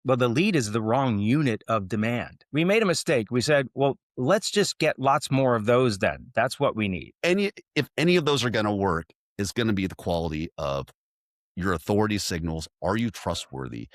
well, the lead is the wrong unit of demand. We made a mistake. We said, well, let's just get lots more of those then. That's what we need. If any of those are going to work, is going to be the quality of your authority signals. Are you trustworthy?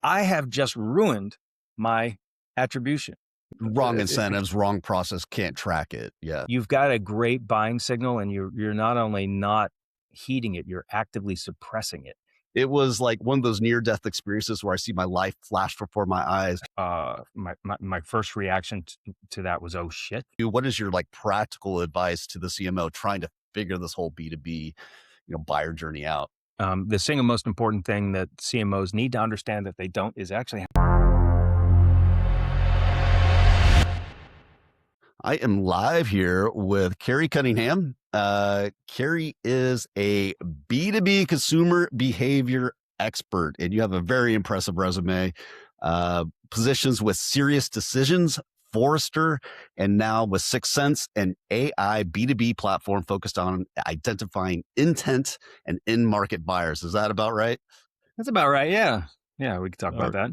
I have just ruined my attribution. Wrong incentives, wrong process, can't track it. Yeah. You've got a great buying signal and you're not only not heeding it, you're actively suppressing it. It was like one of those near-death experiences where I see my life flash before my eyes. My first reaction to that was, oh shit. What is your like practical advice to the CMO trying to figure this whole B2B, buyer journey out? The single most important thing that CMOs need to understand that they don't is actually. I am live here with Kerry Cunningham. Kerry is a B2B consumer behavior expert, and you have a very impressive resume. Positions with Serious Decisions, Forrester, and now with 6 Sense, an AI B2B platform focused on identifying intent and in-market buyers. Is that about right? That's about right. Yeah. Yeah, we can talk about that.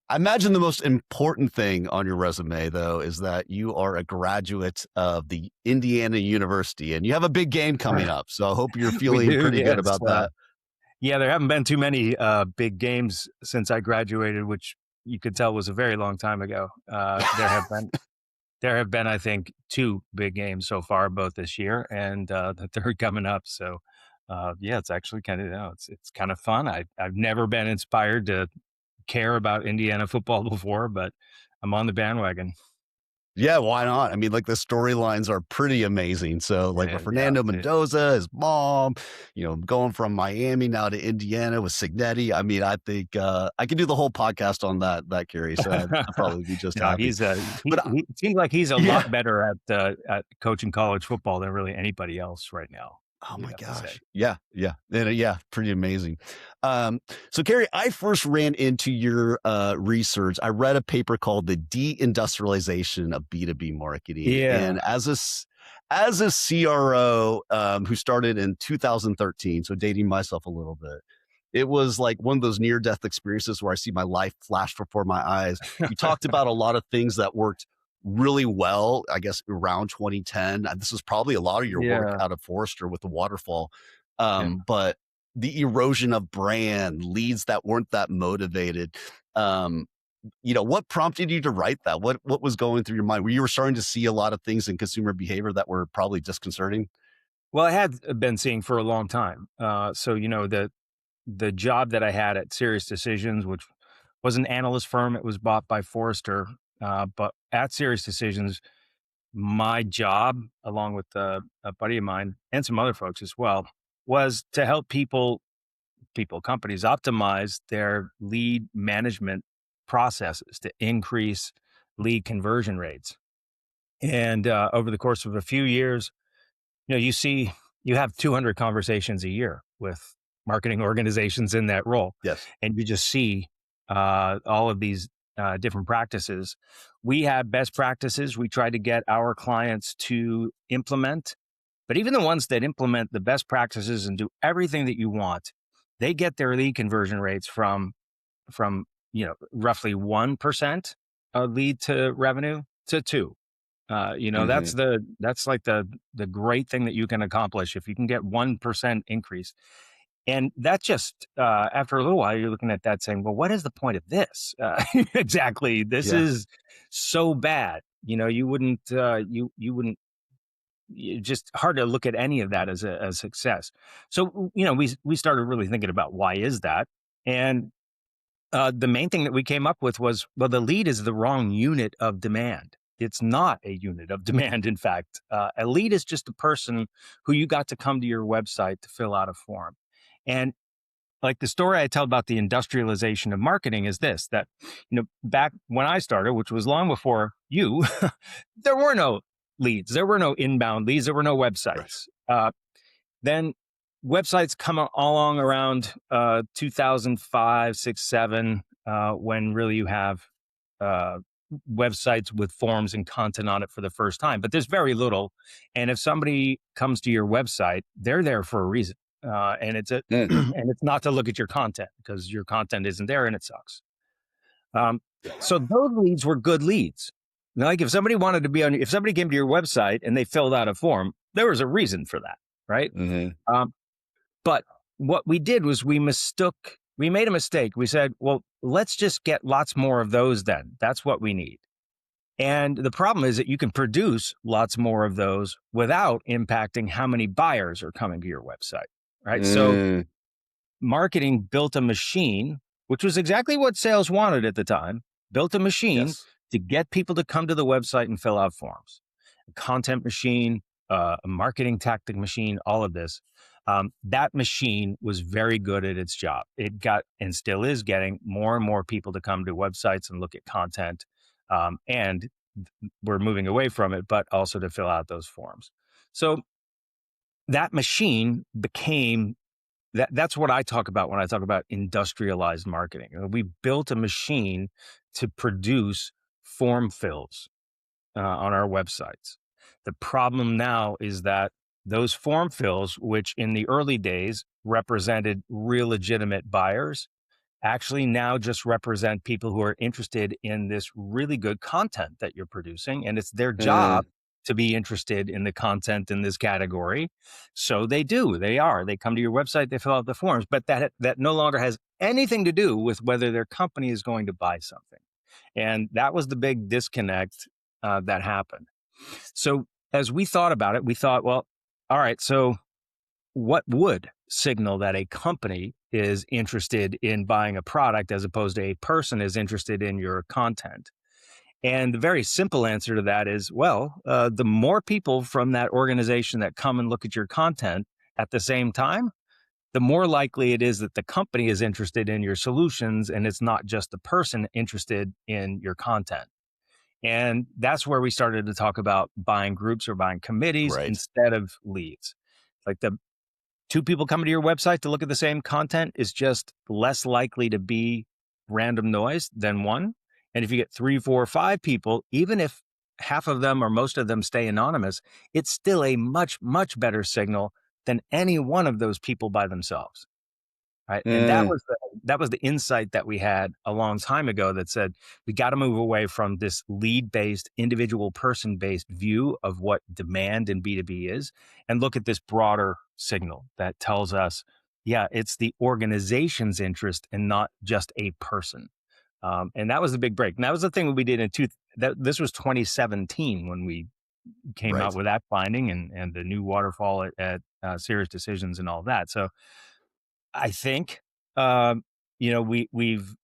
I imagine the most important thing on your resume, though, is that you are a graduate of the Indiana University, and you have a big game coming up. So I hope you're feeling pretty good about that. Yeah, there haven't been too many big games since I graduated, which you could tell was a very long time ago. There have been, I think, 2 big games so far, both this year and the third coming up. So, yeah, it's actually kind of it's kind of fun. I've never been inspired to care about Indiana football before, but I'm on the bandwagon. Yeah, why not? I mean, like the storylines are pretty amazing. So like with Fernando Mendoza, his mom, going from Miami now to Indiana with Signetti. I mean, I think I could do the whole podcast on that, Kerry. So I'd probably be just happy. He seems like he's a lot better at coaching college football than really anybody else right now. Oh my gosh. Yeah. Pretty amazing. So Kerry, I first ran into your research. I read a paper called The Deindustrialization of B2B Marketing. Yeah. And as a CRO who started in 2013, so dating myself a little bit, it was like one of those near-death experiences where I see my life flash before my eyes. You talked about a lot of things that worked really well, I guess, around 2010. This was probably a lot of your work out of Forrester with the waterfall. But the erosion of brand, leads that weren't that motivated. What prompted you to write that? What was going through your mind? Were you starting to see a lot of things in consumer behavior that were probably disconcerting? Well, I had been seeing for a long time. So, the job that I had at Serious Decisions, which was an analyst firm, it was bought by Forrester. But at Serious Decisions, my job, along with a buddy of mine and some other folks as well, was to help companies optimize their lead management processes to increase lead conversion rates. And over the course of a few years, you have 200 conversations a year with marketing organizations in that role. Yes. And you just see all of these different practices. We have best practices we try to get our clients to implement, but even the ones that implement the best practices and do everything that you want, they get their lead conversion rates from roughly 1% of lead to revenue to 2. That's like the great thing that you can accomplish if you can get 1% increase. And that just, after a little while, you're looking at that saying, well, what is the point of this? Exactly. This is so bad. You wouldn't, just hard to look at any of that as a success. So, we started really thinking about why is that? And the main thing that we came up with was, well, the lead is the wrong unit of demand. It's not a unit of demand. In fact, a lead is just a person who you got to come to your website to fill out a form. And like the story I tell about the industrialization of marketing is this, that, back when I started, which was long before you, there were no leads. There were no inbound leads. There were no websites. Right. Then websites come along around 2005, 6, 7, when really you have websites with forms and content on it for the first time. But there's very little. And if somebody comes to your website, they're there for a reason. And it's not to look at your content because your content isn't there and it sucks. Um, so those leads were good leads. Like if somebody wanted to be if somebody came to your website and they filled out a form, there was a reason for that, right? Mm-hmm. Um, but what we did was we made a mistake. We said, well, let's just get lots more of those then. That's what we need. And the problem is that you can produce lots more of those without impacting how many buyers are coming to your website, right? So Mm, marketing built a machine, which was exactly what sales wanted at the time, built a machine yes. to get people to come to the website and fill out forms. A content machine, a marketing tactic machine, all of this. That machine was very good at its job. It got and still is getting more and more people to come to websites and look at content. And we're moving away from it, but also to fill out those forms. So that machine became that's what I talk about when I talk about industrialized marketing. We built a machine to produce form fills on our websites. The problem now is that those form fills, which in the early days represented real legitimate buyers, actually now just represent people who are interested in this really good content that you're producing. And it's their Mm, job to be interested in the content in this category. So they do, they are. They come to your website, they fill out the forms, but that no longer has anything to do with whether their company is going to buy something. And that was the big disconnect that happened. So as we thought about it, we thought, well, all right, so what would signal that a company is interested in buying a product as opposed to a person is interested in your content? And the very simple answer to that is, well, the more people from that organization that come and look at your content at the same time, the more likely it is that the company is interested in your solutions and it's not just the person interested in your content. And that's where we started to talk about buying groups or buying committees right. instead of leads. Like the two people coming to your website to look at the same content is just less likely to be random noise than one. And if you get three, four, five people, even if half of them or most of them stay anonymous, it's still a much, much better signal than any one of those people by themselves. Right. And Mm, that was the insight that we had a long time ago that said we got to move away from this lead based, individual person based view of what demand in B2B is and look at this broader signal that tells us, yeah, it's the organization's interest and not just a person. And that was the big break. And that was the thing that we did this was 2017 when we came out right. with that finding and the new waterfall at Serious Decisions and all that. So I think, we've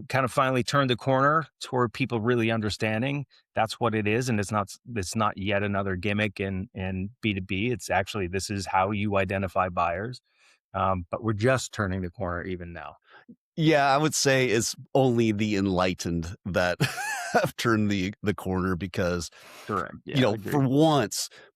kind of finally turned the corner toward people really understanding that's what it is, and it's not yet another gimmick in B2B. It's actually this is how you identify buyers, but we're just turning the corner even now. Yeah, I would say it's only the enlightened that have turned the corner because, Correct. Yeah, agreed.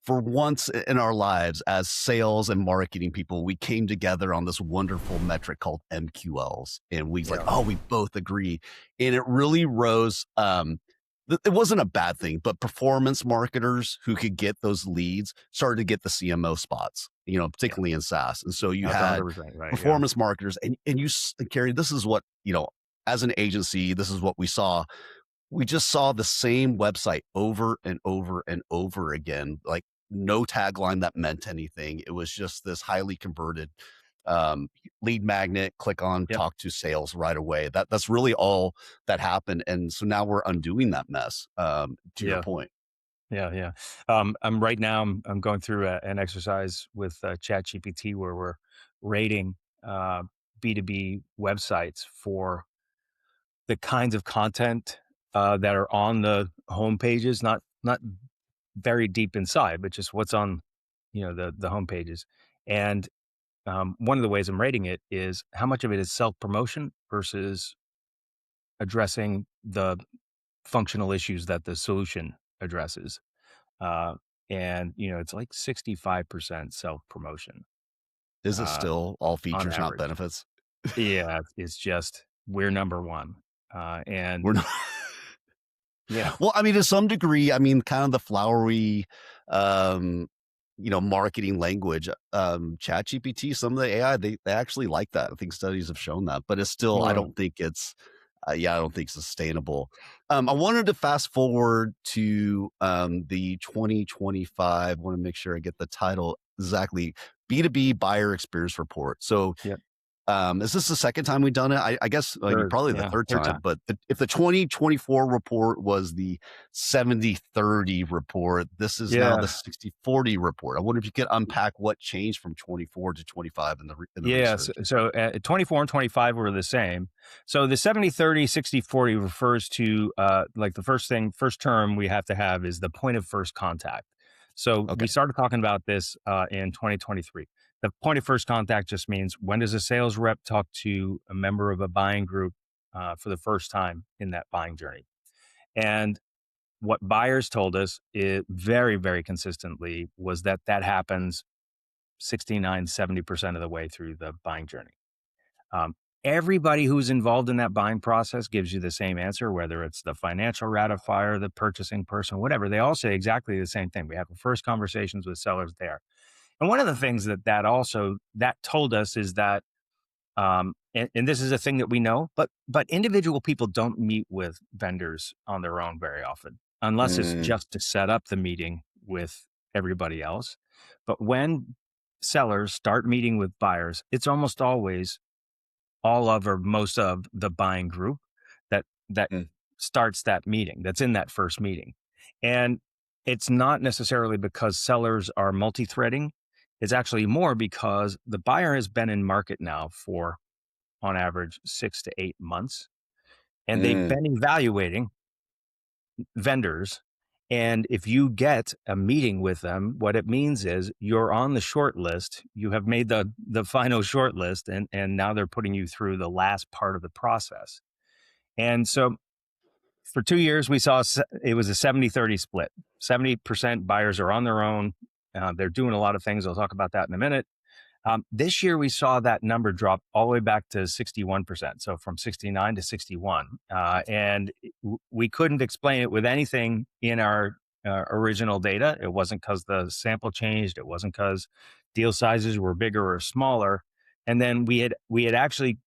for once in our lives as sales and marketing people, we came together on this wonderful metric called MQLs, and we like, Yeah. oh, we both agree, and it really rose. It wasn't a bad thing, but performance marketers who could get those leads started to get the CMO spots, Yeah. particularly in SaaS, and so you That's had 100% right. Yeah. performance marketers, and Carrie, this is what as an agency, this is what we saw. We just saw the same website over and over and over again, like no tagline that meant anything. It was just this highly converted um, lead magnet, click on, Yep. talk to sales right away. That's really all that happened. And so now we're undoing that mess, to your Yeah. point. Yeah. Yeah. I'm going through an exercise with ChatGPT where we're rating uh, B2B websites for the kinds of content that are on the home pages, not very deep inside, but just what's on, the home pages. And one of the ways I'm rating it is how much of it is self promotion versus addressing the functional issues that the solution addresses. Uh, and it's like 65% self promotion Is it uh, still all on features, not average. benefits? Yeah, it's just we're number one, and We're not. yeah, Well, I mean, to some degree, I mean, kind of the flowery, um, marketing language, ChatGPT, some of the AI, they actually like that. I think studies have shown that, but it's still, I well, don't think it's, Yeah, I don't think sustainable. I wanted to fast forward to the 2025. Want to make sure I get the title exactly. B2B Buyer Experience Report. So Yep. is this the second time we've done it? I guess Third, probably the yeah, third third time. time. But if the 2024 report was the 70/30 report, this is now the Yeah. 60/40 report. I wonder if you could unpack what changed from 24 to 25 in the Yes. research. So 24 and 25 were the same. So the 70/30, 60/40 refers to like the first term we have to have is the point of first contact. So we Okay. started talking about this in 2023. The point of first contact just means when does a sales rep talk to a member of a buying group for the first time in that buying journey? And what buyers told us very, very consistently was that that happens 69, 70% of the way through the buying journey. Um, Everybody who's involved in that buying process gives you the same answer, whether it's the financial ratifier, the purchasing person, whatever. They all say exactly the same thing. We have the first conversations with sellers there. And one of the things that told us is that, and this is a thing that we know, but individual people don't meet with vendors on their own very often, unless it's Mm, just to set up the meeting with everybody else. But when sellers start meeting with buyers, it's almost always all of or most of the buying group that mm, starts that meeting, that's in that first meeting. And it's not necessarily because sellers are multi-threading. It's actually more because the buyer has been in market now for on average 6 to 8 months, and they've mm, been evaluating vendors. And if you get a meeting with them, what it means is you're on the short list. You have made the final short list, and now they're putting you through the last part of the process. And so for 2 years, we saw it was a 70/30 split. 70% buyers are on their own. They're doing a lot of things. I'll talk about that in a minute. This year, we saw that number drop all the way back to 61%. So from 69 to 61. And we couldn't explain it with anything in our original data. It wasn't because the sample changed. It wasn't because deal sizes were bigger or smaller. And then we had actually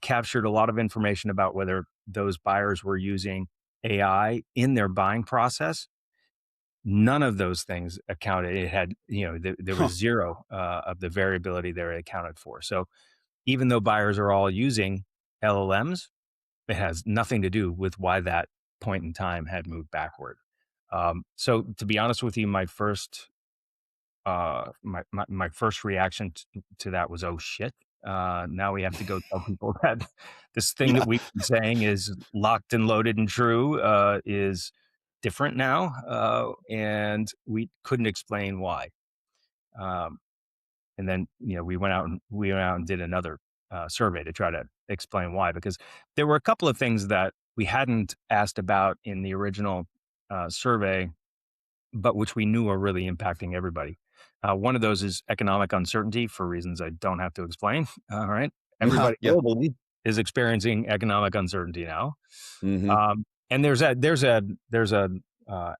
captured a lot of information about whether those buyers were using AI in their buying process. None of those things accounted. It had, there huh. was zero of the variability there it accounted for. So even though buyers are all using LLMs, it has nothing to do with why that point in time had moved backward. So to be honest with you, my first reaction to that was, oh shit. Now we have to go tell people that this thing that Yeah. we've been saying is locked and loaded and true is different now, and we couldn't explain why. Um, and then we went out and did another survey to try to explain why, because there were a couple of things that we hadn't asked about in the original survey, but which we knew are really impacting everybody. One of those is economic uncertainty for reasons I don't have to explain. All right, everybody Yeah. globally is experiencing economic uncertainty now. Hmm. And there's an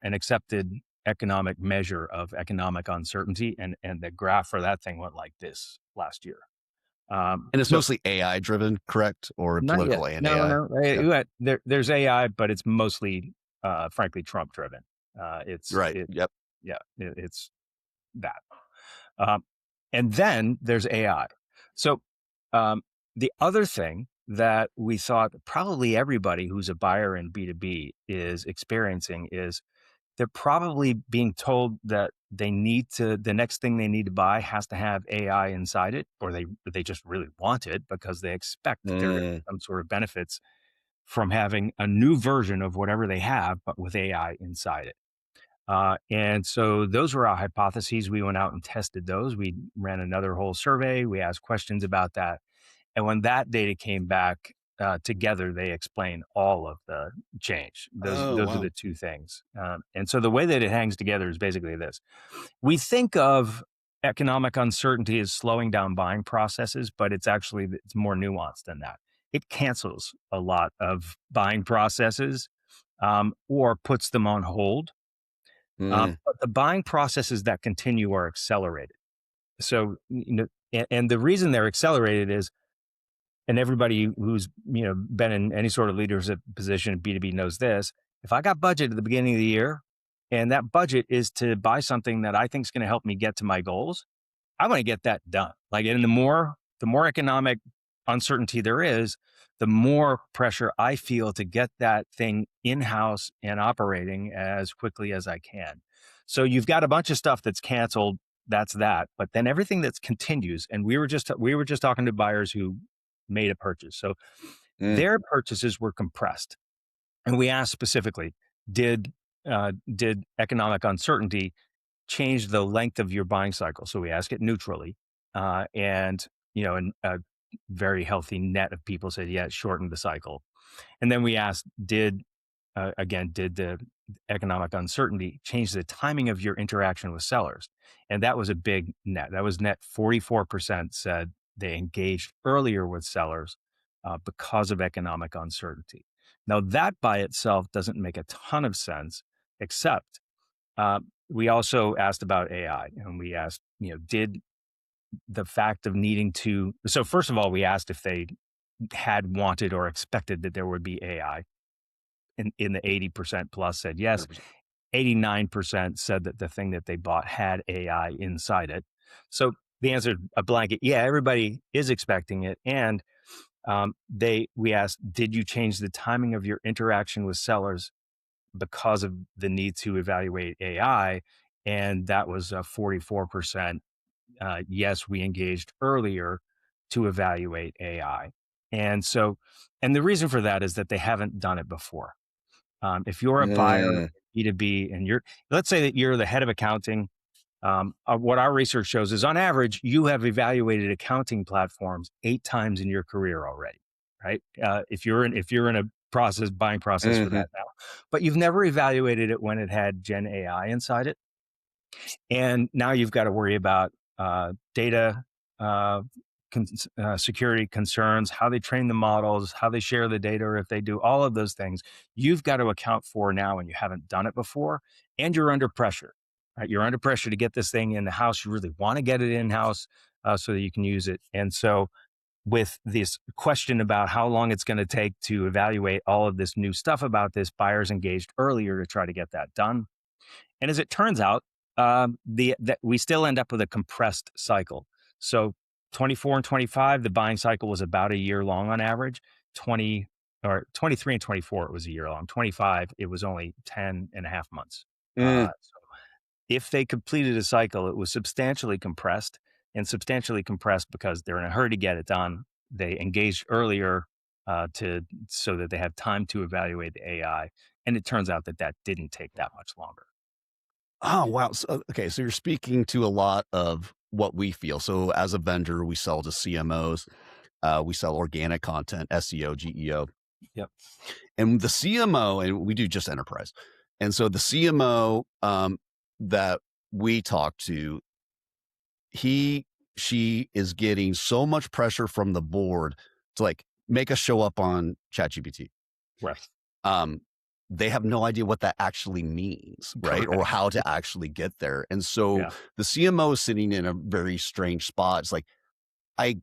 accepted economic measure of economic uncertainty, and the graph for that thing went like this last year. And it's So mostly AI driven, correct? Or not yet. political and No, AI? no. Yeah. There's AI, but it's mostly, frankly, Trump driven. It's Right. it Yep. Yeah, it's that. Um, and then there's AI. So um, the other thing that we thought probably everybody who's a buyer in B2B is experiencing is they're probably being told that the next thing they need to buy has to have AI inside it, or they just really want it because they expect that there are Mm. some sort of benefits from having a new version of whatever they have, but with AI inside it. And so those were our hypotheses. We went out and tested those. We ran another whole survey. We asked questions about that. And when that data came back together, they explain all of the change. Oh, Those are wow. the two things. And so the way that it hangs together is basically this: we think of economic uncertainty as slowing down buying processes, but it's more nuanced than that. It cancels a lot of buying processes or puts them on hold. Mm. But the buying processes that continue are accelerated. So, and the reason they're accelerated is and everybody who's been in any sort of leadership position in B2B knows this. If I got budget at the beginning of the year, and that budget is to buy something that I think is going to help me get to my goals, I want to get that done. Like, and the more economic uncertainty there is, the more pressure I feel to get that thing in-house and operating as quickly as I can. So you've got a bunch of stuff that's canceled. That's that. But then everything that continues, and we were just talking to buyers who made a purchase. So Mm. their purchases were compressed. And we asked specifically, did economic uncertainty change the length of your buying cycle? So we ask it neutrally, and and a very healthy net of people said, yeah, it shortened the cycle. And then we asked, did the economic uncertainty change the timing of your interaction with sellers? And that was a big net. That was net 44% said they engaged earlier with sellers because of economic uncertainty. Now, that by itself doesn't make a ton of sense, except we also asked about AI, and we asked, did the fact of needing to, so first of all, we asked if they had wanted or expected that there would be AI. In the 80% plus said yes. 100%. 89% said that the thing that they bought had AI inside it. So the answer, a blanket, yeah, everybody is expecting it. And we asked, did you change the timing of your interaction with sellers because of the need to evaluate AI? And that was 44%. Yes, we engaged earlier to evaluate AI. And the reason for that is that they haven't done it before. If you're a buyer Mm. B2B and let's say that you're the head of accounting, what our research shows is on average, you have evaluated accounting platforms 8 times in your career already, right? If you're in a buying process for Mhm. that now, but you've never evaluated it when it had Gen AI inside it. And now you've got to worry about data uh, security concerns, how they train the models, how they share the data, or if they do all of those things. You've got to account for now, and you haven't done it before, and you're under pressure. Right? You're under pressure to get this thing in the house. You really want to get it in house so that you can use it. And so, with this question about how long it's going to take to evaluate all of this new stuff about this, buyers engaged earlier to try to get that done. And as it turns out, that we still end up with a compressed cycle. So 24 and 25, the buying cycle was about a year long on average. 23 and 24, it was a year long. 25, it was only 10 and a half months. Mm. So if they completed a cycle, it was substantially compressed, and substantially compressed because they're in a hurry to get it done. They engaged earlier so that they have time to evaluate the AI. And it turns out that didn't take that much longer. Oh, wow. So, okay. So you're speaking to a lot of what we feel. So as a vendor, we sell to CMOs, we sell organic content, SEO, GEO, Yep. and the CMO, and we do just enterprise. And so the CMO that we talk to, she is getting so much pressure from the board to like make us show up on ChatGPT. Right. Um, they have no idea what that actually means, right? Or Correct. how to actually get there. And so Yeah. the CMO is sitting in a very strange spot. It's like, I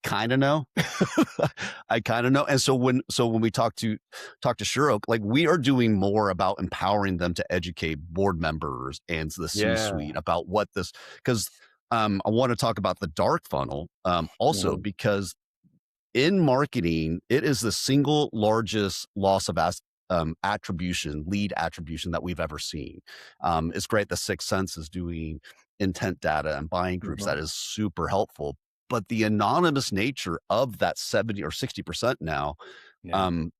kind of know. I kind of know. And so when we talk to Shurok, like we are doing more about empowering them to educate board members and the C-suite Yeah. about what this, because I want to talk about the dark funnel also Mhm. because in marketing, it is the single largest loss of lead attribution that we've ever seen. It's great that Sixth Sense is doing intent data and buying groups. That Mhm. is super helpful. But the anonymous nature of that 70 or 60% now Yeah. um,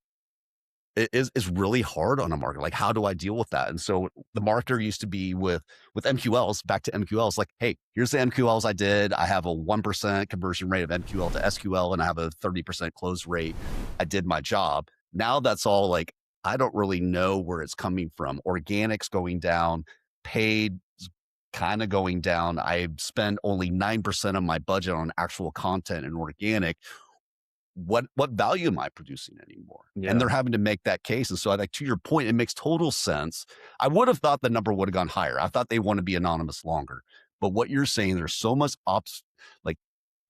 is really hard on a market. Like, how do I deal with that? And so the marketer used to be with MQLs, back to MQLs, like, hey, here's the MQLs I did. I have a 1% conversion rate of MQL to SQL, and I have a 30% close rate. I did my job. Now that's all like, I don't really know where it's coming from. Organics going down, paid kind of going down. I spend only 9% of my budget on actual content and organic. What value am I producing anymore? And Yeah. they're having to make that case. And so I like, to your point, it makes total sense. I would have thought the number would have gone higher. I thought they want to be anonymous longer. But what you're saying, there's so much like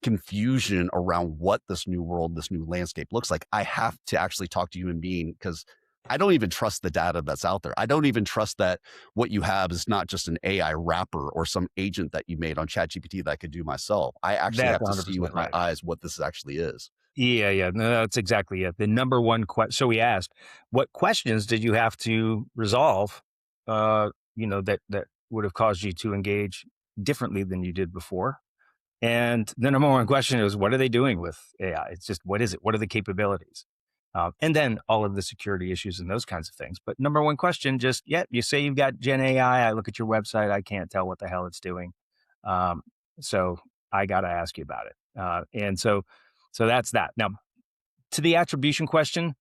confusion around what this new world, this new landscape looks like, I have to actually talk to a human being, because I don't even trust the data that's out there. I don't even trust that what you have is not just an AI wrapper or some agent that you made on ChatGPT that I could do myself. I actually That's have to see 100% with my right. eyes what this actually is. Yeah, yeah. No, that's exactly it. The number one question. So we asked, what questions did you have to resolve? That would have caused you to engage differently than you did before. And the number one question is, what are they doing with AI? It's just, what is it? What are the capabilities? And then all of the security issues and those kinds of things. But number one question, just, yeah, you say you've got Gen AI. I look at your website. I can't tell what the hell it's doing. Um, so I got to ask you about it. So that's that. Now, to the attribution question,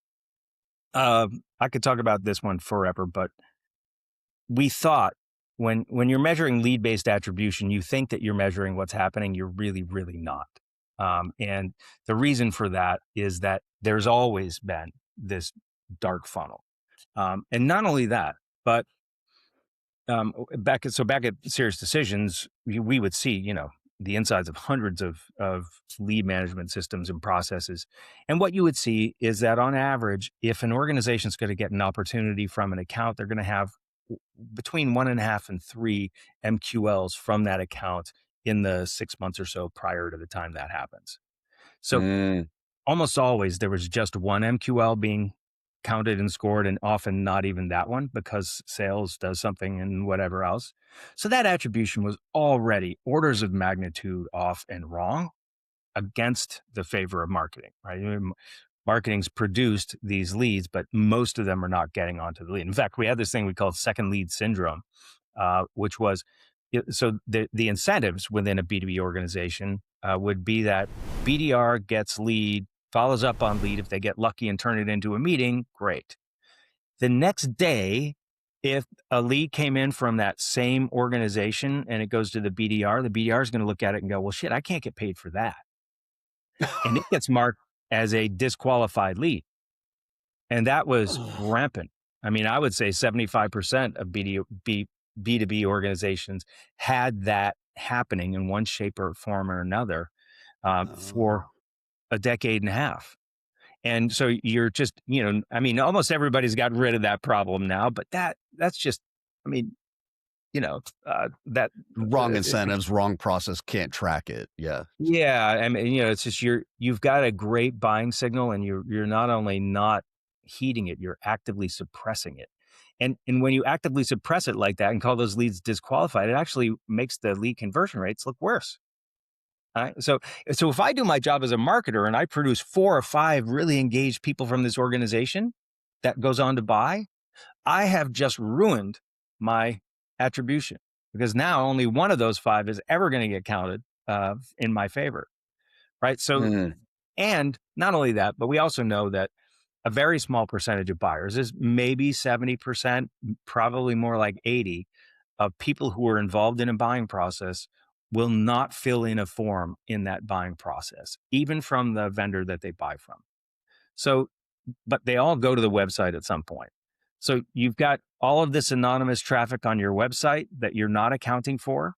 I could talk about this one forever, but we thought when you're measuring lead-based attribution, you think that you're measuring what's happening. You're really, really not. And the reason for that is that there's always been this dark funnel. And not only that, but back at Serious Decisions, we would see, the insides of hundreds of lead management systems and processes. And what you would see is that on average, if an organization is going to get an opportunity from an account, they're going to have between 1.5 and 3 MQLs from that account in the 6 months or so prior to the time that happens. So Mm, almost always there was just one MQL being counted and scored, and often not even that one, because sales does something and whatever else. So that attribution was already orders of magnitude off and wrong against the favor of marketing, right? Marketing's produced these leads, but most of them are not getting onto the lead. In fact, we had this thing we called second lead syndrome, which was so the incentives within a B2B organization would be that BDR gets lead, follows up on lead. If they get lucky and turn it into a meeting, great. The next day, if a lead came in from that same organization and it goes to the BDR is going to look at it and go, well, shit, I can't get paid for that. And it gets marked as a disqualified lead. And that was rampant. I mean, I would say 75% of B2B organizations had that happening in one shape or form or another for oh, a decade and a half. And so you're just, I mean, almost everybody's gotten rid of that problem now, but that's just, I mean, that wrong incentives, wrong process, can't track it. Yeah. yeah, I mean, it's just you've got a great buying signal, and you're not only not heeding it, you're actively suppressing it. And when you actively suppress it like that and call those leads disqualified, it actually makes the lead conversion rates look worse. All right? So if I do my job as a marketer and I produce 4 or 5 really engaged people from this organization that goes on to buy, I have just ruined my attribution, because now only one of those 5 is ever going to get counted in my favor, right? So, Mm, and not only that, but we also know that a very small percentage of buyers is maybe 70%, probably more like 80 of people who are involved in a buying process will not fill in a form in that buying process, even from the vendor that they buy from. So, but they all go to the website at some point. So you've got all of this anonymous traffic on your website that you're not accounting for.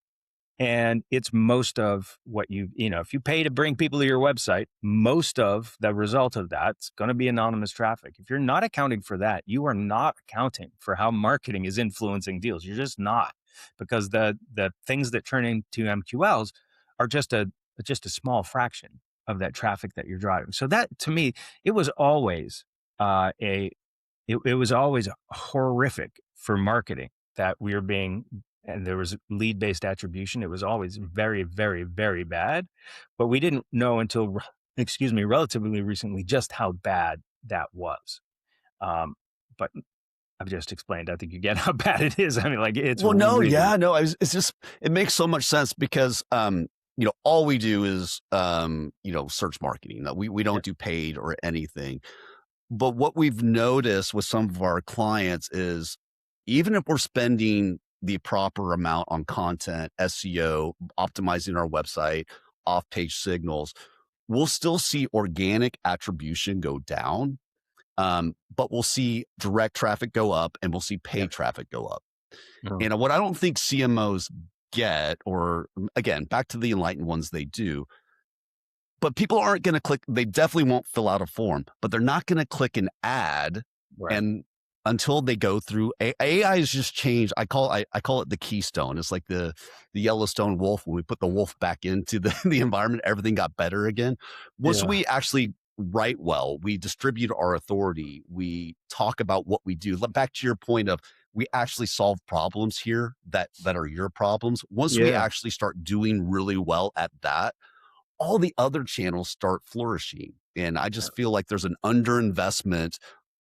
And it's most of what if you pay to bring people to your website, most of the result of that's going to be anonymous traffic. If you're not accounting for that, you are not accounting for how marketing is influencing deals. You're just not, because the things that turn into MQLs are just a small fraction of that traffic that you're driving. So that, to me, it was always it was always horrific for marketing that we were being, and there was lead-based attribution. It was always very, very, very bad, but we didn't know until, relatively recently, just how bad that was. But I've just explained. I think you get how bad it is. I mean, like, it's well, no, really, yeah, no, it's just, it makes so much sense because, all we do is, search marketing. No, we yeah, don't do paid or anything. But what we've noticed with some of our clients is, even if we're spending the proper amount on content, SEO, optimizing our website, off-page signals, we'll still see organic attribution go down, but we'll see direct traffic go up and we'll see yeah, paid traffic go up. mm, And what I don't think CMOs get, or again, back to the enlightened ones, they do, but people aren't going to click. They definitely won't fill out a form, but they're not going to click an ad Right. and until they go through AI has just changed. I call it the keystone. It's like the Yellowstone wolf. When we put the wolf back into the, the environment, everything got better again. Once Yeah. we actually write well, we distribute our authority, we talk about what we do. Back to your point of we actually solve problems here that are your problems. Once we Yeah. actually start doing really well at that, all the other channels start flourishing. And I Yeah. just feel like there's an underinvestment,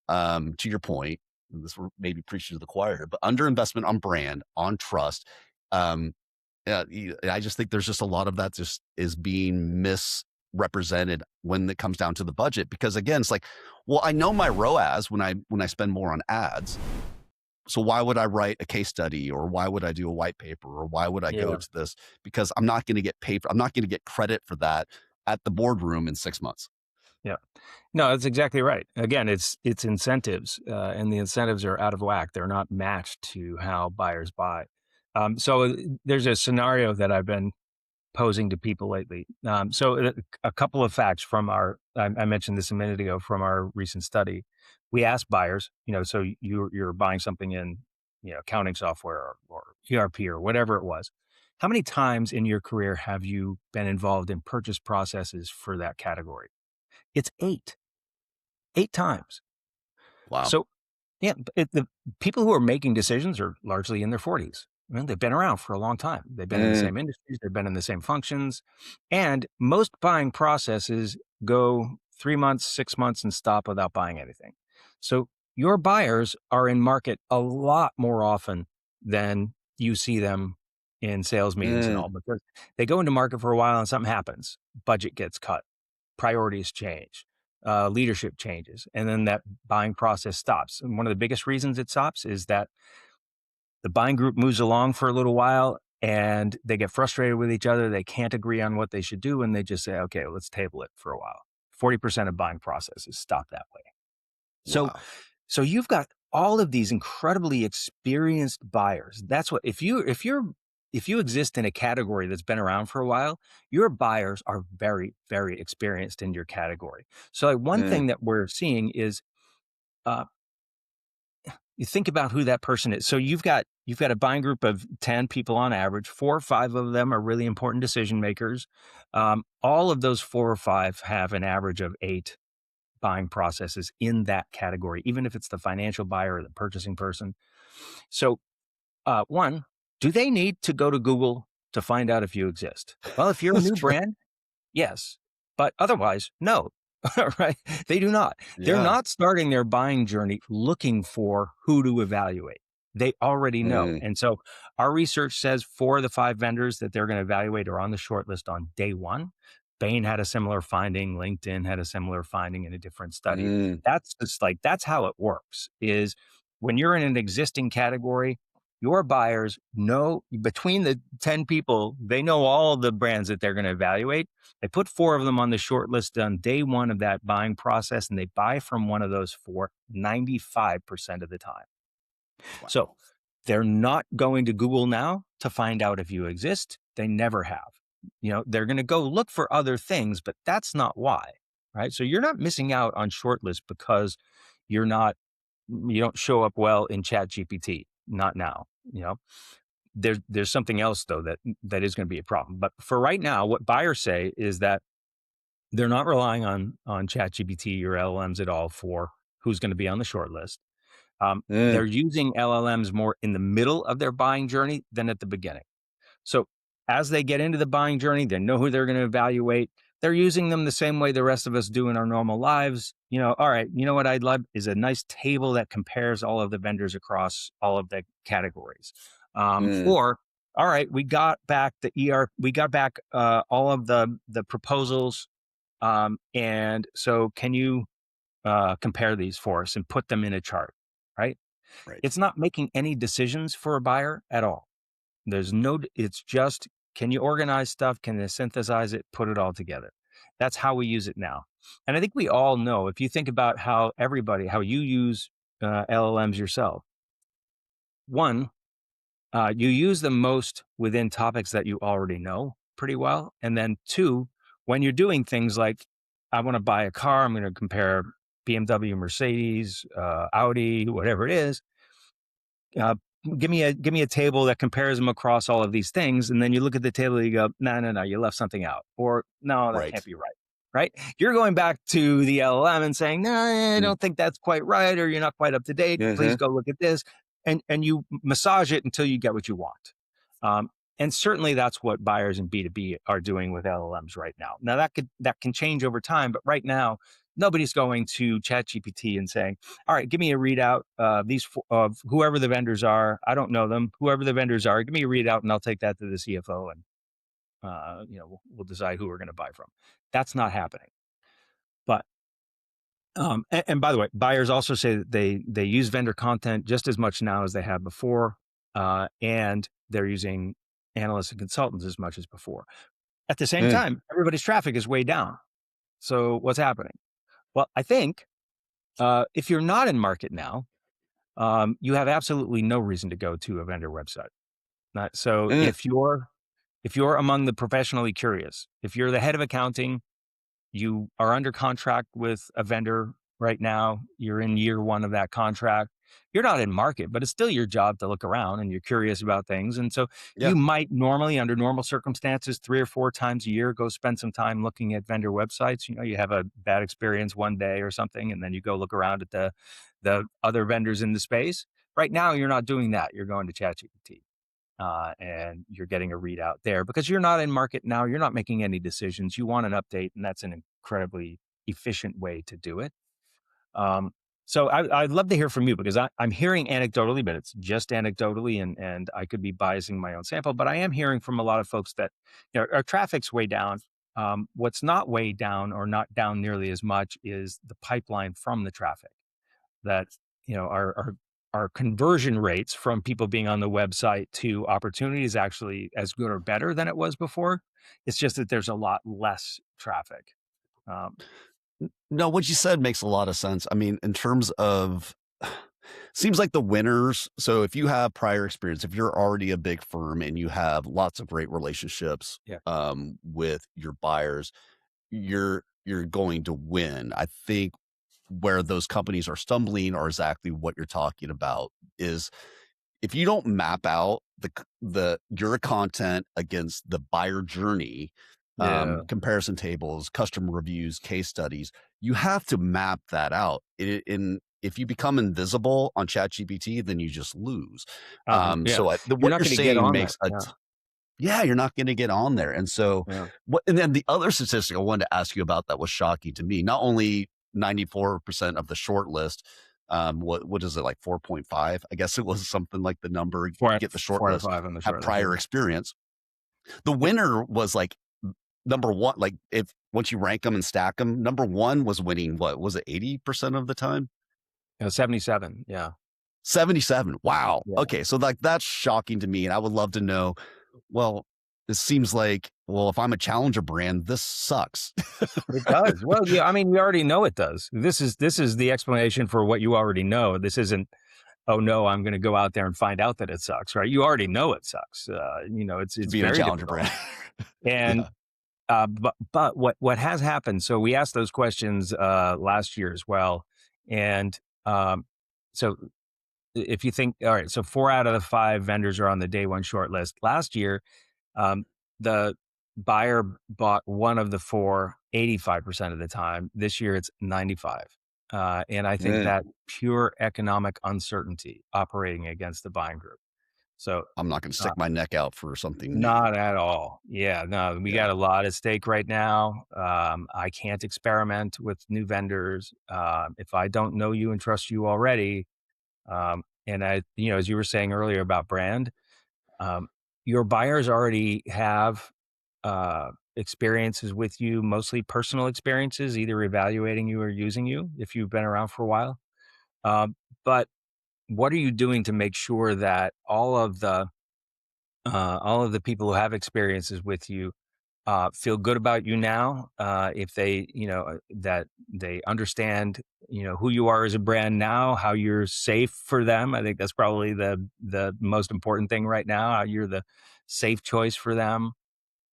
to your point, and this were maybe preaching to the choir, but underinvestment on brand, on trust. Um, I just think there's just a lot of that just is being misrepresented when it comes down to the budget. Because again, it's like, well, I know my ROAS when I spend more on ads. So why would I write a case study or why would I do a white paper or why would I go Yeah. to this? Because I'm not going to get paid. I'm not going to get credit for that at the boardroom in 6 months. Yeah. No, that's exactly right. Again, it's incentives, and the incentives are out of whack. They're not matched to how buyers buy. So there's a scenario that I've been posing to people lately. A couple of facts from I mentioned this a minute ago from our recent study. We asked buyers, so you're buying something in, accounting software or ERP or whatever it was. How many times in your career have you been involved in purchase processes for that category? It's eight times. Wow. So yeah, the people who are making decisions are largely in their 40s. They've been around for a long time. They've been in the Mm, same industries, they've been in the same functions, and most buying processes go 3 months, 6 months, and stop without buying anything. So your buyers are in market a lot more often than you see them in sales meetings and mm, all, because they go into market for a while and something happens. Budget gets cut, priorities change, leadership changes, and then that buying process stops. And one of the biggest reasons it stops is that the buying group moves along for a little while and they get frustrated with each other. They can't agree on what they should do, and they just say, okay, let's table it for a while. 40% of buying processes stop that way. So, wow. so you've got all of these incredibly experienced buyers. That's what if you exist in a category that's been around for a while, your buyers are very, very experienced in your category. So like one Mm, thing that we're seeing is uh, you think about who that person is. So you've got a buying group of 10 people on average. 4 or 5 of them are really important decision makers. All of those 4 or 5 have an average of 8 buying processes in that category, even if it's the financial buyer or the purchasing person. So, one, do they need to go to Google to find out if you exist? Well, if you're a that's new true. brand, yes. But otherwise, no. Right? They do not. They're Yeah. not starting their buying journey looking for who to evaluate. They already know. Mm, And so our research says 4 of the 5 vendors that they're going to evaluate are on the short list on day one. Bain had a similar finding. LinkedIn had a similar finding in a different study. mm, That's just like, that's how it works is when you're in an existing category, your buyers know between the 10 people, they know all of the brands that they're going to evaluate. They put 4 of them on the short list on day one of that buying process, and they buy from one of those 4 95% of the time. So wow. they're not going to Google now to find out if you exist. They never have. They're going to go look for other things, but that's not why, right? So you're not missing out on shortlist because you're not, you don't show up well in Chat GPT. Not now. There's something else though that is going to be a problem. But for right now, what buyers say is that they're not relying on ChatGPT or LLMs at all for who's going to be on the short list. Mm, They're using LLMs more in the middle of their buying journey than at the beginning. So as they get into the buying journey, they know who they're going to evaluate. They're using them the same way the rest of us do in our normal lives. All right, what I'd love is a nice table that compares all of the vendors across all of the categories. mm, Or, all right, we got back the we got back all of the proposals. And so can you compare these for us and put them in a chart, right? right. It's not making any decisions for a buyer at all. It's just, can you organize stuff? Can they synthesize it, put it all together? That's how we use it now. And I think we all know, if you think about how you use LLMs yourself, one, you use them most within topics that you already know pretty well. And then two, when you're doing things like, I want to buy a car, I'm going to compare BMW, Mercedes, Audi, whatever it is. Uh, give me a table that compares them across all of these things, and then you look at the table and you go, no, no, no, you left something out, or no, that Right. can't be right. Right? You're going back to the LLM and saying, no, I Mm. don't think that's quite right, or you're not quite up to date. Please Mhm. go look at this, and you massage it until you get what you want. Um, and certainly that's what buyers in B2B are doing with LLMs right now. Now that can change over time, but right now nobody's going to ChatGPT and saying, all right, give me a readout of whoever the vendors are. I don't know them. Whoever the vendors are, give me a readout, and I'll take that to the CFO, and we'll decide who we're going to buy from. That's not happening. But and by the way, buyers also say that they use vendor content just as much now as they have before, and they're using analysts and consultants as much as before. At the same Mm. time, everybody's traffic is way down. So what's happening? Well, I think if you're not in market now, you have absolutely no reason to go to a vendor website. So Mm. if you're among the professionally curious, if you're the head of accounting, you are under contract with a vendor right now, you're in year one of that contract, you're not in market, but it's still your job to look around and you're curious about things. And so Yeah. you might normally, under normal circumstances, 3 or 4 times a year, go spend some time looking at vendor websites. You have a bad experience one day or something, and then you go look around at the other vendors in the space. Right now, you're not doing that. You're going to ChatGPT. And you're getting a readout there because you're not in market now. You're not making any decisions. You want an update, and that's an incredibly efficient way to do it. Um, so I'd love to hear from you because I'm hearing anecdotally, but it's just anecdotally, and I could be biasing my own sample. But I am hearing from a lot of folks that our traffic's way down. What's not way down or not down nearly as much is the pipeline from the traffic. That our conversion rates from people being on the website to opportunity is actually as good or better than it was before. It's just that there's a lot less traffic. Um, No, what you said makes a lot of sense. I mean, in terms of seems like the winners. So if you have prior experience, if you're already a big firm and you have lots of great relationships yeah, with your buyers, you're going to win. I think where those companies are stumbling are exactly what you're talking about is if you don't map out your content against the buyer journey, yeah, comparison tables, customer reviews, case studies, you have to map that out. If you become invisible on ChatGPT, then you just lose. yeah. You're What not you're going to get saying on that. makes yeah, you're not going to get on there. And so Yeah, and then the other statistic I wanted to ask you about that was shocking to me. Not only 94% of the short list, what is it, like 4.5? I guess it was something like the number four, get the short four out of list, five on the have short list. prior Yeah. experience. The winner was like number one, like if once you rank them and stack them, number one was winning, what was it, 80% of the time? 77. Yeah, 77. Wow. yeah. Okay. So like that's shocking to me. And I would love to know, well, it seems like, well, if I'm a challenger brand, this sucks. It does. Well, yeah. I mean, we already know it does. This is the explanation for what you already know. This isn't, oh no, I'm going to go out there and find out that it sucks, right? You already know it sucks. It's Being a very challenger difficult. brand. And Yeah. but what has happened? So we asked those questions last year as well, and so if you think, all right, so 4 out of the 5 vendors are on the day one short list. Last year, the buyer bought one of the 4 85% of the time. This year, it's 95. And I think Mm. that pure economic uncertainty operating against the buying group. So I'm not going to uh, stick my neck out for something new. not at all. Yeah, no, we got Yeah. a lot at stake right now. I can't experiment with new vendors. If I don't know you and trust you already, and as you were saying earlier about brand, um, your buyers already have experiences with you, mostly personal experiences, either evaluating you or using you if you've been around for a while. But what are you doing to make sure that all of the people who have experiences with you feel good about you now? If they, that they understand, who you are as a brand now, how you're safe for them. I think that's probably the most important thing right now. How you're the safe choice for them.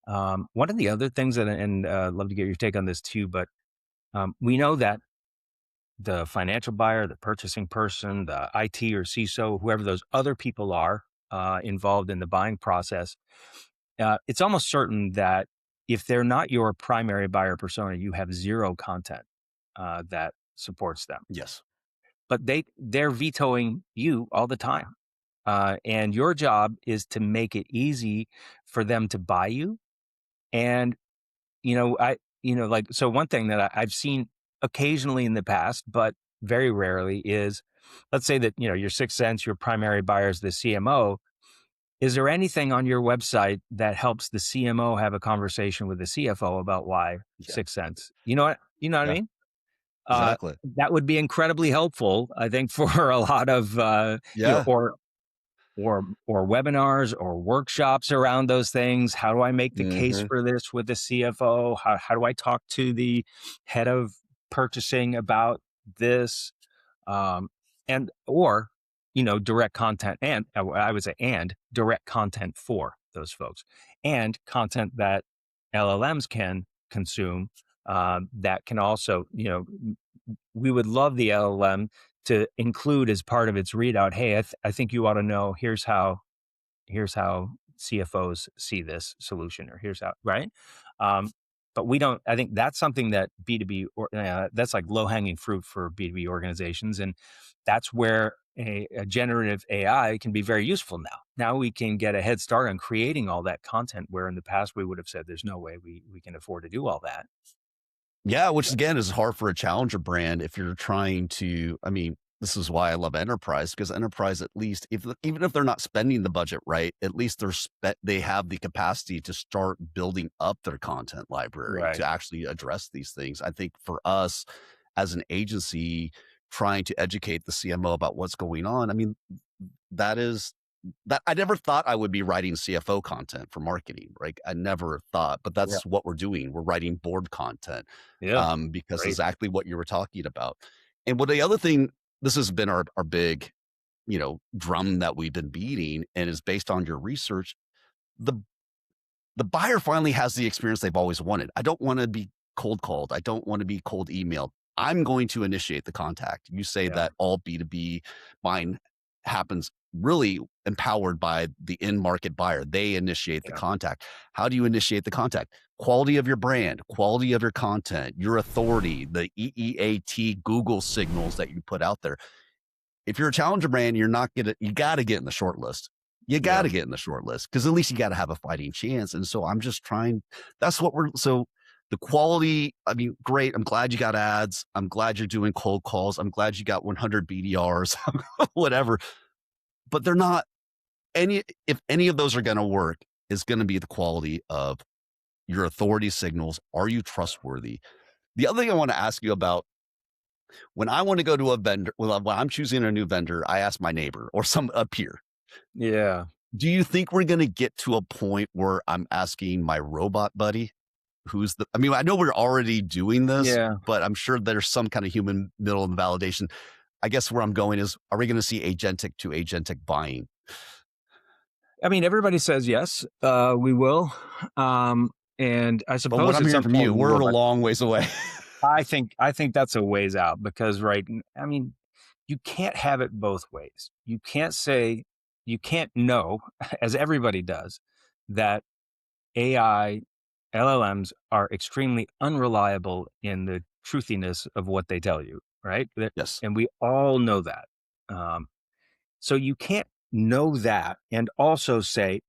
One of the other things that, and love to get your take on this too, but we know that the financial buyer, the purchasing person, the IT or CISO, whoever those other people are involved in the buying process, it's almost certain that if they're not your primary buyer persona, you have zero content that supports them. Yes. But they're vetoing you all the time, and your job is to make it easy for them to buy you. And like, so one thing that I've seen occasionally in the past, but very rarely, is, let's say that, your sixth sense, your primary buyer is the CMO. Is there anything on your website that helps the CMO have a conversation with the CFO about why Yeah. sixth sense? You know what I Yeah. mean? Uh, Exactly. that would be incredibly helpful, I think, for a lot of, Yeah. or webinars or workshops around those things. How do I make the case Hmm. for this with the CFO? How do I talk to the head of purchasing about this? Um, and or direct content, and I would say and direct content for those folks, and content that LLMs can consume, that can also, we would love the LLM to include as part of its readout, hey, I think you ought to know, here's how CFOs see this solution, or here's how, right? Um, but we don't, I think that's something that B2B, or that's like low hanging fruit for B2B organizations. And that's where a generative AI can be very useful now. Now we can get a head start on creating all that content, where in the past we would have said, there's no way we can afford to do all that. Yeah, which again is hard for a challenger brand if you're trying to. I mean, this is why I love enterprise, because enterprise, at least if even if they're not spending the budget right, at least they have the capacity to start building up their content library Right. to actually address these things. I think for us as an agency trying to educate the CMO about what's going on, I mean, that is that I never thought I would be writing CFO content for marketing, right? I never thought, but Yeah. that's what we're doing. We're writing board content, Yeah. because Great. exactly what you were talking about. And what the other thing, this has been our big, drum that we've been beating, and is based on your research. The the buyer finally has the experience they've always wanted. I don't want to be cold called. I don't want to be cold emailed. I'm going to initiate the contact. You say Yeah. that all B2B buying happens really empowered by the in market buyer. They initiate the Yeah. contact. How do you initiate the contact? Quality of your brand, quality of your content, your authority, the EEAT Google signals that you put out there. If you're a challenger brand, you got to get in the short list. You got Yeah. to get in the short list, because at least you got to have a fighting chance. And so I'm just trying. That's what so the quality. I mean, great. I'm glad you got ads. I'm glad you're doing cold calls. I'm glad you got 100 BDRs, whatever. But they're not if any of those are going to work, is going to be the quality of your authority signals. Are you trustworthy? The other thing I want to ask you about, when I want to go to a vendor, when I'm choosing a new vendor, I ask my neighbor or a peer. Yeah. Do you think we're going to get to a point where I'm asking my robot buddy, I mean, I know we're already doing this, Yeah. but I'm sure there's some kind of human middle and validation. I guess where I'm going is, are we going to see agentic to agentic buying? I mean, everybody says yes, we will. And I From what suppose I'm at hearing some from point you, we we're will, a but long ways away. I think that's a ways out, because I mean, you can't have it both ways. You can't know, as everybody does, that AI LLMs are extremely unreliable in the truthiness of what they tell you, right? Yes. And we all know that. Um, So you can't know that and also say,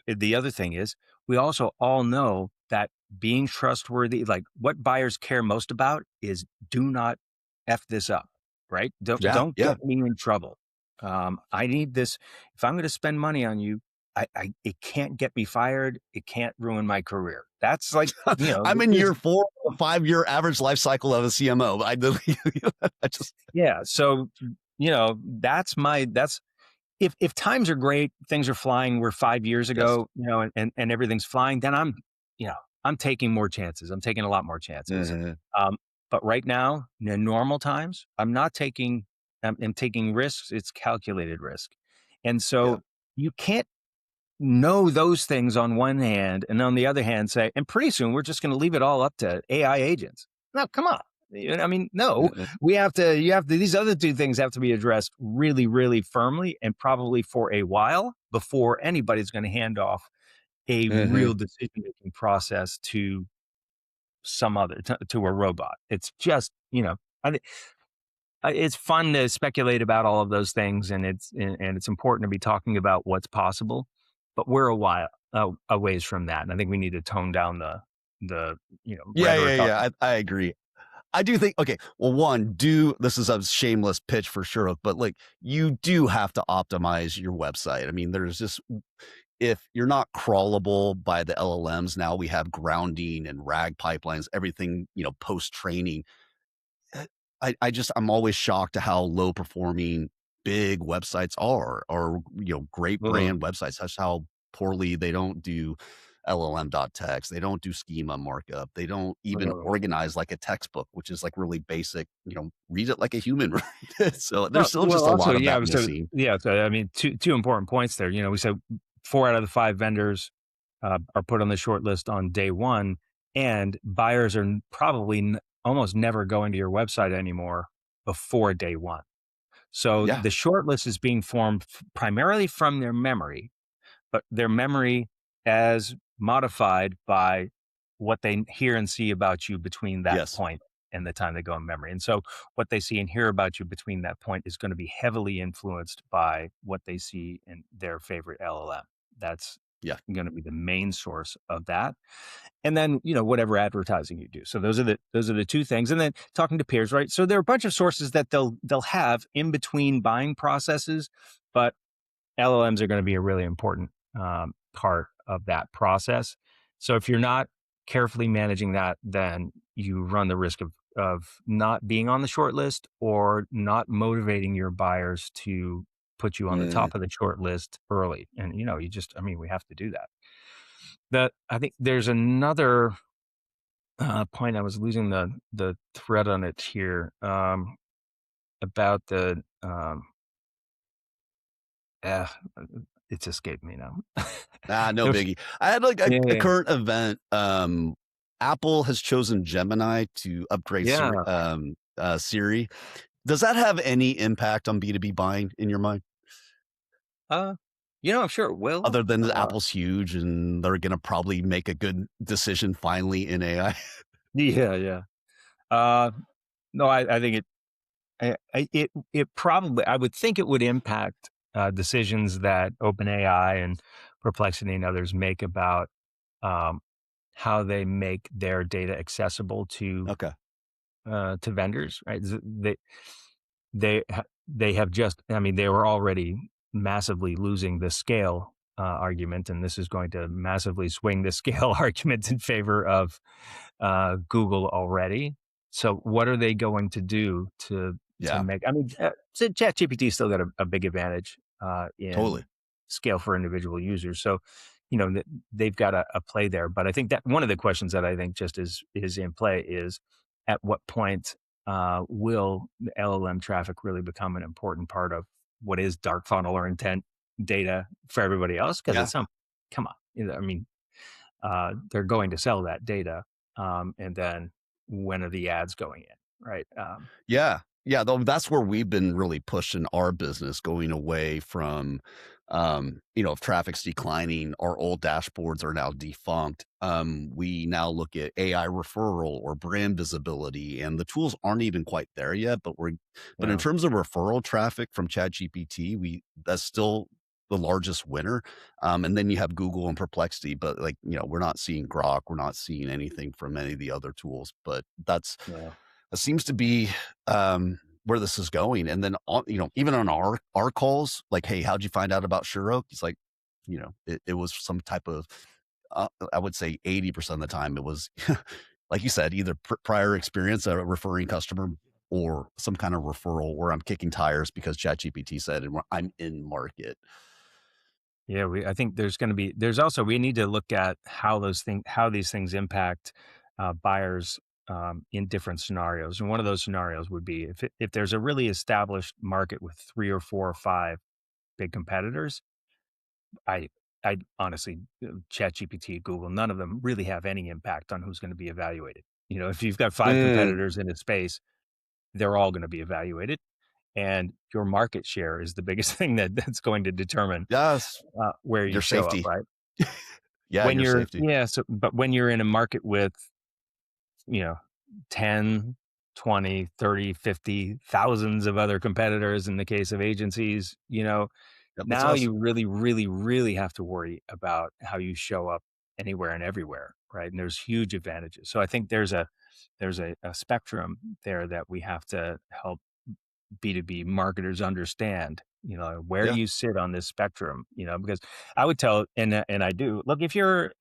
the other thing is, we also all know that being trustworthy, like, what buyers care most about is, do not F this up, right? Yeah. Don't Yeah. get me in trouble. I need this. If I'm going to spend money on you, it can't get me fired. It can't ruin my career. That's like, I'm in this year 4 of a 5-year average life cycle of a CMO. I just, yeah. So, that's if times are great, things are flying, we're 5 years yes. ago, and everything's flying, then you know, I'm taking more chances. I'm taking a lot more chances. Mhm. Um, but right now, in normal times, I'm taking risks. It's calculated risk. And Yeah. so you can't know those things on one hand, and on the other hand say, and pretty soon we're just going to leave it all up to AI agents. No, come on. I mean, no, you have to, these other two things have to be addressed really, really firmly and probably for a while before anybody's going to hand off a real Mhm. decision-making process to some other, to a robot. It's just, I think it's fun to speculate about all of those things, and it's important to be talking about what's possible, but we're a ways from that, and I think we need to tone down the Yeah, yeah, rhetoric. yeah. I agree. I do think, okay, well, one, do this is a shameless pitch for sure, but like you do have to optimize your website. I mean, there's just if you're not crawlable by the LLMs, now we have grounding and RAG pipelines, everything, post training. I'm always shocked to how low performing big websites are, or great Ugh. brand websites. That's how poorly they don't do LLM.text. They don't do schema markup. They don't even Ugh. organize like a textbook, which is like really basic. Read it like a human. Right? So No, there's still well, just a also, lot of yeah, that missing. so I mean, two important points there. We said 4 out of the 5 vendors are put on the short list on day one, and buyers are probably almost never going to your website anymore before day one. So Yeah. the short list is being formed primarily from their memory, but their memory as modified by what they hear and see about you between that Yes. point and the time they go in memory. And so what they see and hear about you between that point is going to be heavily influenced by what they see in their favorite LLM. That's Yeah. going to be the main source of that. And then, whatever advertising you do. So those are the two things. And then talking to peers, right? So there are a bunch of sources that they'll have in between buying processes, but LLMs are going to be a really important part of that process. So if you're not carefully managing that, then you run the risk of not being on the short list or not motivating your buyers to put you on the Mm. top of the short list early. And I mean, we have to do that. That I think there's another point. I was losing the thread on it here about the uh, it's escaped me now. No There's biggie. I had like a, Yeah, a yeah, current event. Apple has chosen Gemini to upgrade yeah. Siri. Does that have any impact on B2B buying in your mind? Uh, I'm sure it will. Other than Apple's huge and they're gonna probably make a good decision finally in AI. Yeah, yeah. Uh, no, I think it probably, I would think it would impact decisions that OpenAI and Perplexity and others make about um, how they make their data accessible Okay. to vendors, right? They have just, I mean, they were already massively losing the scale argument, and this is going to massively swing the scale argument in favor of Google already. So what are they going to do to Yeah, make? I mean, so ChatGPT still got a big advantage totally. in scale for individual users. So they've got a play there. But I think that one of the questions that I think just is in play is at what point will the LLM traffic really become an important part of what is dark funnel or intent data for everybody else? Because Yeah. it's some, come on, I mean, they're going to sell that data, and then when are the ads going in, right? Yeah. Yeah, though that's where we've been really pushing our business, going away from, if traffic's declining, our old dashboards are now defunct. We now look at AI referral or brand visibility, and the tools aren't even quite there yet. But in Yeah, terms of referral traffic from ChatGPT, that's still the largest winner. And then you have Google and Perplexity, but like, we're not seeing Grok, we're not seeing anything from any of the other tools. But yeah, that seems to be, where this is going. And then even on our calls, like, "Hey, how'd you find out about Sure?" It's like, it was some type of, I would say 80% of the time it was, like you said, either prior experience, a referring customer, or some kind of referral where I'm kicking tires because ChatGPT said, and I'm in market. yeah. I think there's also, we need to look at how these things impact buyers in different scenarios. And one of those scenarios would be if there's a really established market with 3 or 4 or 5 big competitors. I honestly, ChatGPT, Google, none of them really have any impact on who's going to be evaluated. If you've got five Mm, competitors in a space, they're all going to be evaluated, and your market share is the biggest thing that's going to determine yes, where you your show up, safety. right? Yeah, When your you're safety. yeah, so but when you're in a market with, you know, 10, 20, 30, 50 thousands of other competitors in the case of agencies, Yep, that's now us. you really, really, really have to worry about how you show up anywhere and everywhere, right? And there's huge advantages. So I think there's a spectrum there that we have to help B2B marketers understand, where Yeah, you sit on this spectrum, because I would tell, and I do, look, if you're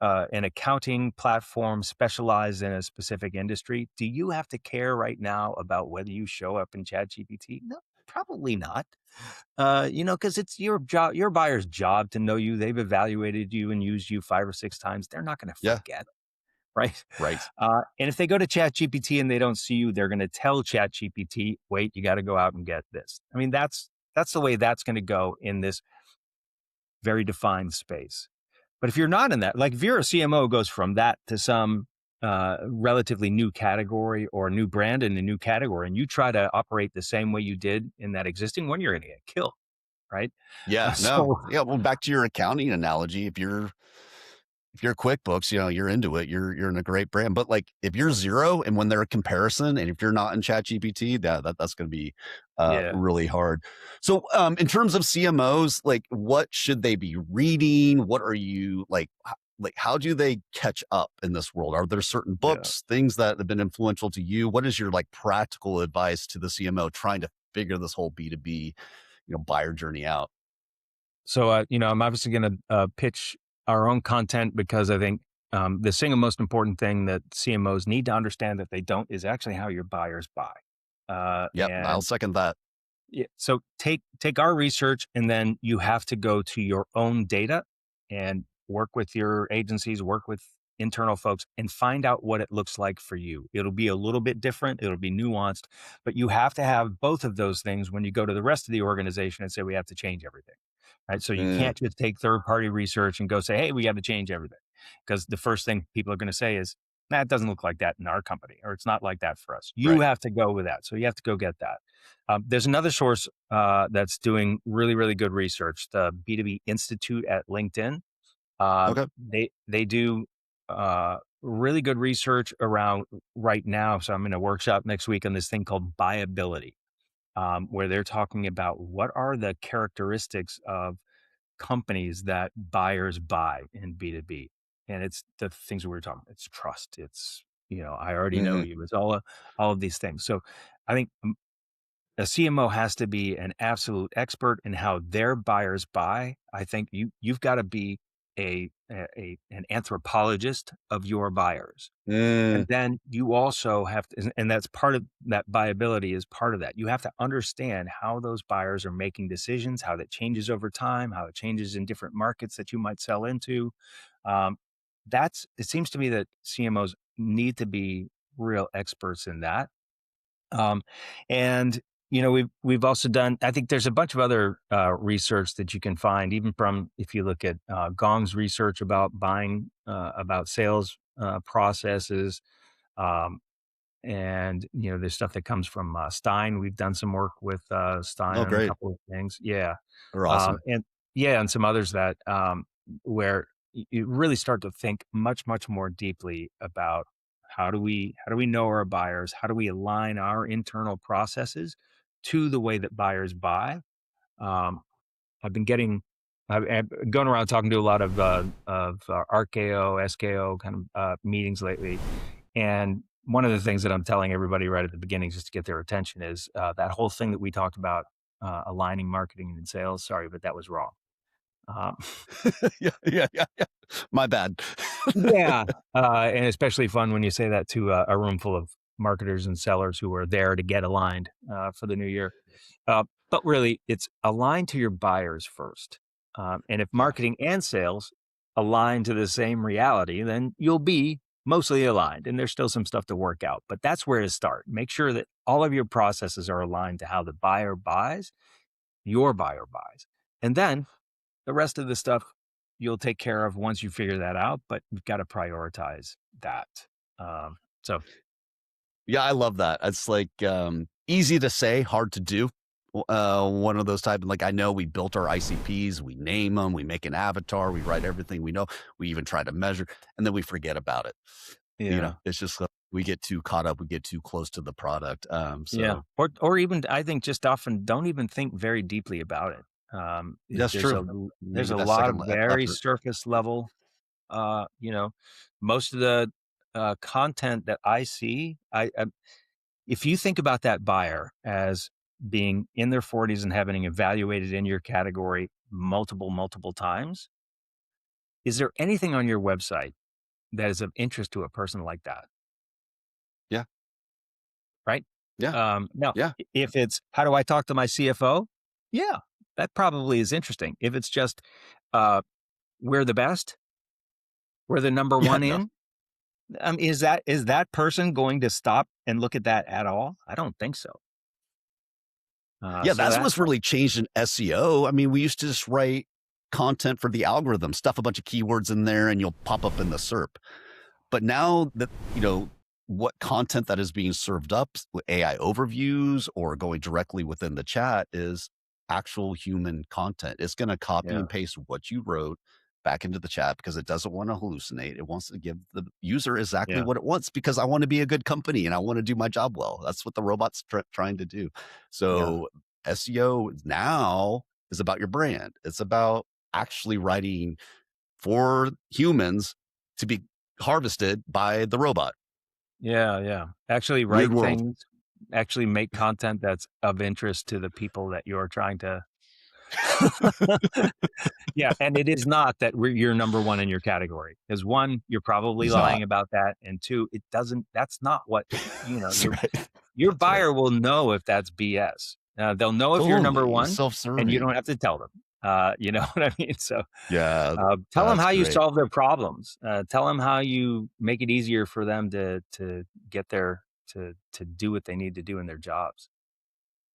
an accounting platform specialized in a specific industry, do you have to care right now about whether you show up in ChatGPT? No, probably not. Because it's your job, your buyer's job to know you. They've evaluated you and used you 5 or 6 times. They're not going to yeah, forget, right? right. And if they go to ChatGPT and they don't see you, they're going to tell ChatGPT, "Wait, you got to go out and get this." I mean, that's the way that's going to go in this very defined space. But if you're not in that, like if you're a CMO, goes from that to some relatively new category or new brand in a new category, and you try to operate the same way you did in that existing one, you're going to get killed, right? Yeah, no. So Yeah, well, back to your accounting analogy, if you're QuickBooks, you're into it. You're in a great brand. But like if you're zero and when they're a comparison, and if you're not in ChatGPT, that's going to be yeah, really hard. So in terms of CMOs, like what should they be reading? What are you like how do they catch up in this world? Are there certain yeah. books, things that have been influential to you? What is your like practical advice to the CMO trying to figure this whole B2B, buyer journey out? So, I'm obviously going to pitch our own content because I think the single most important thing that CMOs need to understand that they don't is actually how your buyers buy. Yep, I'll And second that. yeah, so take our research, and then you have to go to your own data and work with your agencies, work with internal folks, and find out what it looks like for you. It'll be a little bit different, it'll be nuanced, but you have to have both of those things when you go to the rest of the organization and say we have to change everything. Right. So you Mm, can't just take third party research and go say, hey, we got to change everything. Because the first thing people are going to say is, nah, it doesn't look like that in our company, or it's not like that for us. You right. have to go with that. So you have to go get that. There's another source that's doing really, really good research, the B2B Institute at LinkedIn. Okay. They do really good research around right now. So I'm in a workshop next week on this thing called buyability, where they're talking about what are the characteristics of companies that buyers buy in B2B. And it's the things that we were talking about. It's trust. It's, I already know Mhm. you. It's all of these things. So I think a CMO has to be an absolute expert in how their buyers buy. I think you've got to be an anthropologist of your buyers. Mm, And then you also have to, and that's part of that buyability is part of that. You have to understand how those buyers are making decisions, how that changes over time, how it changes in different markets that you might sell into. Um, it seems to me that CMOs need to be real experts in that. Um, and we've also done. I think there's a bunch of other research that you can find, even from if you look at Gong's research about buying, about sales processes, um, and there's stuff that comes from Stein. We've done some work with Stein oh, on a great. couple of things. Yeah, They're awesome. and yeah, and some others that where you really start to think much more deeply about how do we know our buyers? How do we align our internal processes to the way that buyers buy? Um, I've been getting I've going around talking to a lot of RKO, SKO kind of meetings lately, and one of the things that I'm telling everybody right at the beginning, just to get their attention, is that whole thing that we talked about, aligning marketing and sales. Sorry, but that was wrong. Um, Yeah, yeah, yeah, yeah. My bad. yeah, and especially fun when you say that to a room full of marketers and sellers who are there to get aligned for the new year. But really, it's align to your buyers first. And if Yeah. marketing and sales align to the same reality, then you'll be mostly aligned. And there's still some stuff to work out, but that's where to start. Make sure that all of your processes are aligned to how the buyer buys, your buyer buys. And then The rest of the stuff you'll take care of once you figure that out, but you've got to prioritize that. So Yeah, I love that. It's like, easy to say, hard to do. One of those type, like, I know we built our ICPs, we name them, we make an avatar, we write everything we know, we even try to measure, and then we forget about it. yeah, It's just like we get too caught up, we get too close to the product. yeah, So or even I think just often don't even think very deeply about it. that's There's true. there's Maybe a that lot of second very effort. surface level. You know, most of the content that I see, if you think about that buyer as being in their 40s and having evaluated in your category multiple times, is there anything on your website that is of interest to a person like that? Yeah, Right? yeah, Now, yeah, if it's how do I talk to my CFO? Yeah, that probably is interesting. If it's just uh, we're the best, we're the number yeah. one No, in, is that person going to stop and look at that at all? I don't think so. yeah. So That's that what's really changed in SEO. I mean, we used to just write content for the algorithm, stuff a bunch of keywords in there, and you'll pop up in the SERP. But now that, what content that is being served up with AI overviews or going directly within the chat is actual human content. It's going to copy yeah, and paste what you wrote back into the chat because it doesn't want to hallucinate. It wants to give the user exactly yeah, what it wants because I want to be a good company and I want to do my job well. That's what the robot's trying to do. yeah, So SEO now is about your brand. It's about actually writing for humans to be harvested by the robot. yeah, yeah. Actually Weird write world. things, actually make content that's of interest to the people that you're trying to Yeah, and it is not that you're number 1 in your category. Because 1, you're probably It's lying not. about that, and 2, it doesn't that's not what That's your right. your That's right. buyer will know if that's BS. They'll know if you're number Totally. 1, and you Self-serving. don't have to tell them. You know what I mean? So, Yeah, tell them that's how you great. solve their problems. Tell them how you make it easier for them to get their to do what they need to do in their jobs.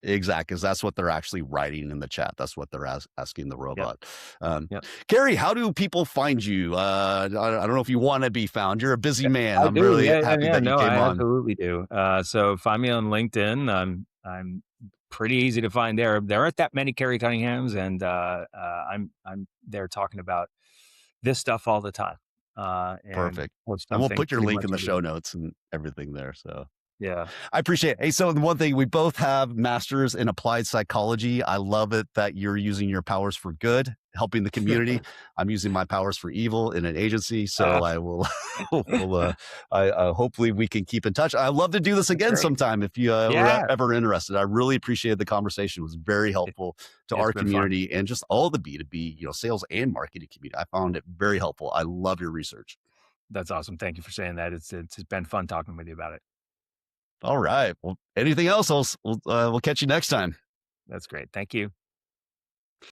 Exactly, 'cause that's what they're actually writing in the chat. That's what they're asking the Yep, robot. Um, yep. Kerry, how do people find you? I don't know if you wanna be found. You're a busy man. I I'm do. really Yeah, yeah, happy yeah. that you No, I came on. absolutely do. So find me on LinkedIn. I'm pretty easy to find there. There aren't that many Kerry Cunninghams, and I'm there talking about this stuff all the time, and Perfect. post And we'll something put your pretty link much in the every show day. notes and everything there, so Yeah. I appreciate it. Hey, so the one thing we both have masters in applied psychology. I love it that you're using your powers for good, helping the community. I'm using my powers for evil in an agency. So Ah, I will, will hopefully we can keep in touch. I'd love to do this that's again great. sometime if you were Yeah, ever interested. I really appreciated the conversation. It was very it, helpful to it's our been fun. community and just all the B2B, sales and marketing community. I found it very helpful. I love your research. That's awesome. Thank you for saying that. It's been fun talking with you about it. All right. Well, anything else? We'll catch you next time. That's great. Thank you.